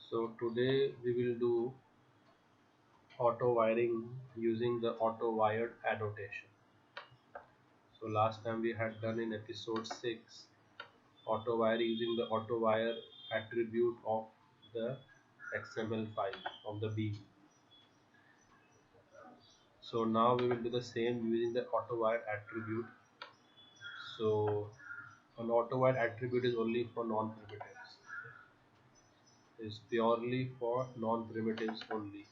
So today we will do auto wiring using the auto wired annotation. So last time we had done in episode 6 auto wire using the auto wire attribute of the XML file of the beam. So now we will do the same using the auto wire attribute. So an auto wire attribute is only for non-primitives. Is purely for non-primitives only.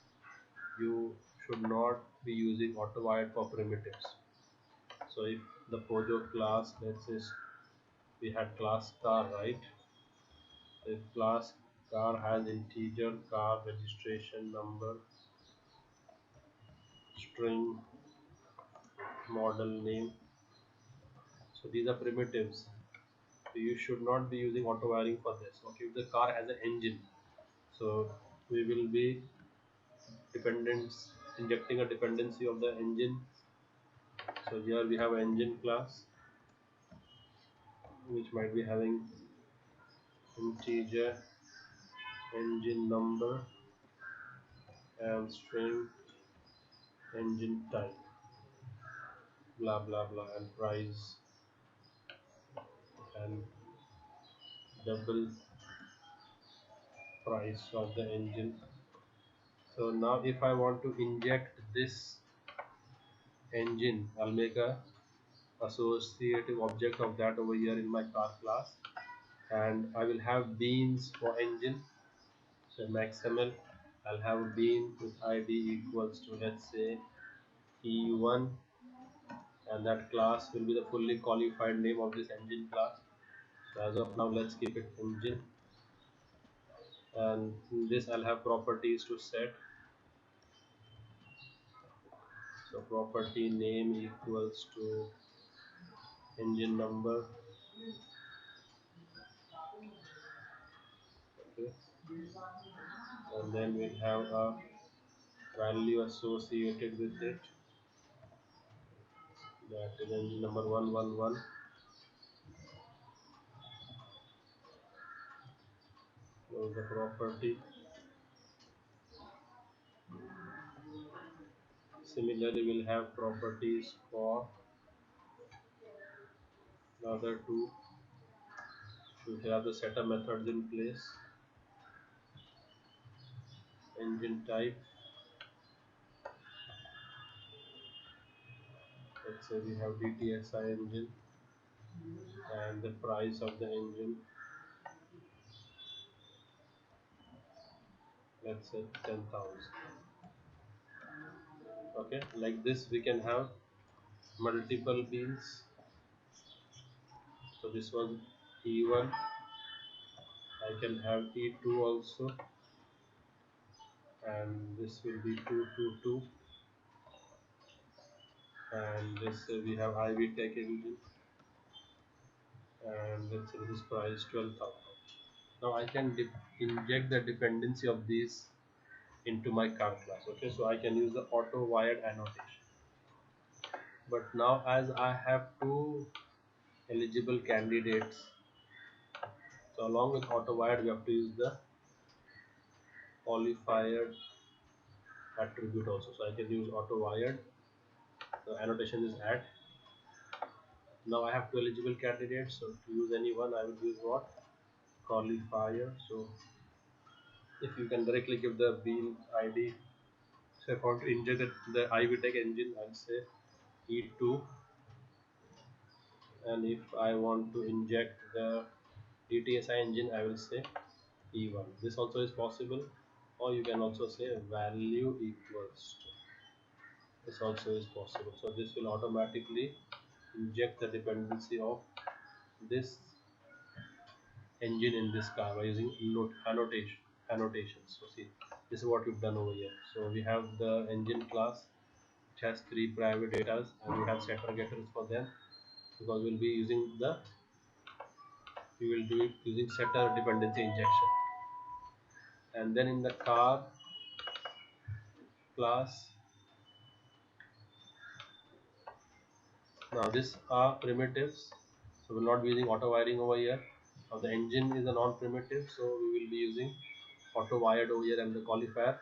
You should not be using Autowired for primitives. So if the Pojo class, let's say we had class car, right? If class car has integer car registration number, string, model name, so these are primitives. So you should not be using auto wiring for this. Okay, if the car has an engine, so we will be dependence injecting a dependency of the engine. So here we have engine class which might be having integer engine number and string engine type, blah blah blah, and price and double price of the engine. So now if I want to inject this engine, I'll make a associative object of that over here in my car class, and I will have beans for engine. So in my XML I'll have a bean with id equals to, let's say, e1, and that class will be the fully qualified name of this engine class. So as of now let's keep it engine, and in this I'll have properties to set. So property name equals to engine number. Okay, and then we'll have a value associated with it, that is engine number 111. So the property. Similarly we'll have properties for the other two. Should have the setup methods in place. Engine type, let's say we have DTSI engine, and the price of the engine, let's say 10,000. Okay, like this we can have multiple beans. So this was E1, I can have E2 also, and this will be 222, and this we have IV Tech engine, and let's say this is price 12,000. Now I can inject the dependency of these into my car class. Okay, so I can use the auto wired annotation. But now as I have two eligible candidates, so along with auto wired we have to use the qualified attribute also. So I can use auto wired, the annotation is add. Now I have two eligible candidates, so to use any one I will use what? Qualifier. So if you can directly give the bean ID, so if I want to inject the IV Tech engine, I'll say E2, and if I want to inject the DTSI engine, I will say E1. This also is possible, or you can also say value equals to. This also is possible. So this will automatically inject the dependency of this engine in this car by using annotations. So see, this is what we've done over here. So we have the engine class which has three private datas, and we have setter getters for them, because we'll be using the we will do it using setter dependency injection. And then in the car class, now these are primitives, so we'll not be using auto wiring over here. Now the engine is a non-primitive, so we will be using auto wired over here and the qualifier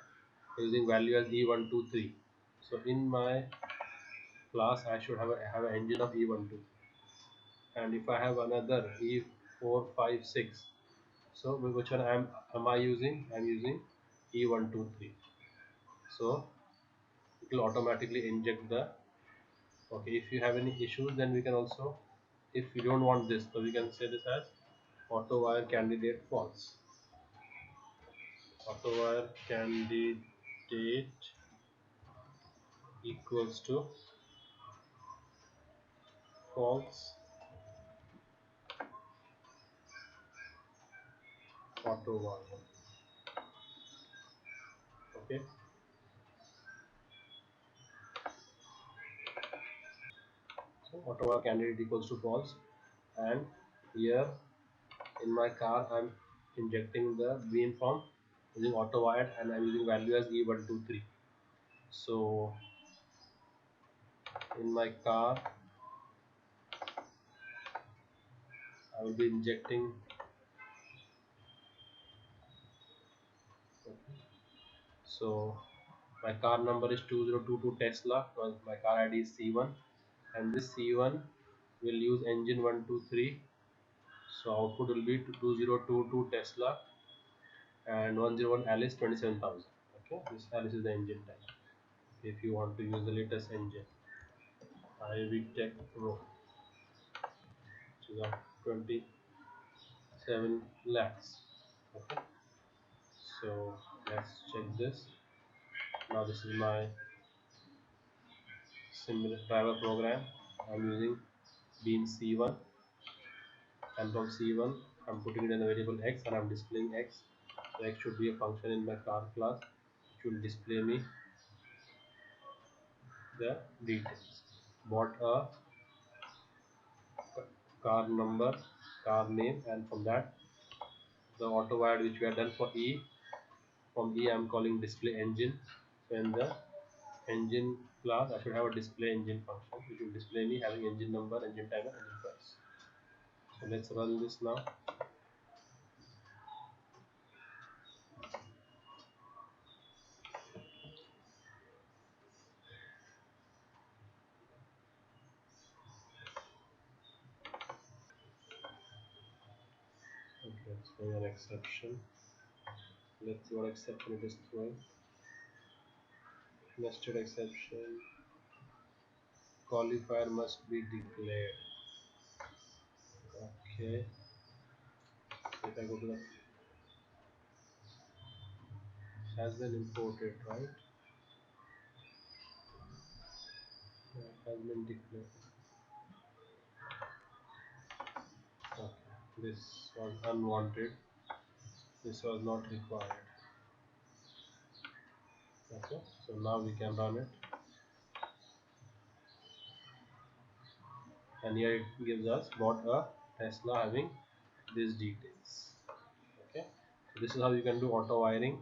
using value as E123. So in my class I should have an engine of E12, and if I have another E456, so which one am I using? I'm using E123. So it will automatically inject the. Okay, if you have any issues, then we can also, if you don't want this, so we can say this as Autowire candidate false. Autowire candidate equals to false Autowire. Okay, so Autowire candidate equals to false, and here in my car I'm injecting the bean form using Autowired and I'm using value as E123. So in my car I will be injecting. So my car number is 2022 Tesla. My car ID is C1, and this C1 will use engine 123. So output will be 2022 Tesla and 101 Alice 27,000. Okay, this Alice is the engine type. If you want to use the latest engine, IV Tech Pro, which is of 27 lakhs. Okay, so let's check this. Now this is my similar driver program. I'm using bean C1, and from C1 I'm putting it in a variable X and I'm displaying X. So X should be a function in my car class which will display me the details. Bought a car number, car name, and from that the auto wired which we have done for E. From E I'm calling display engine. So in the engine class I should have a display engine function which will display me having engine number, engine type, and engine price. So let's run this now. Okay, it's throwing an exception. Let's see what exception it is throwing. Nested exception. Qualifier must be declared. Okay. If I go to the, it has been imported, right? Yeah, it has been declared. Okay. This was unwanted. This was not required. Okay. So now we can run it. And here it gives us bought a Tesla having these details. Okay. So this is how you can do auto wiring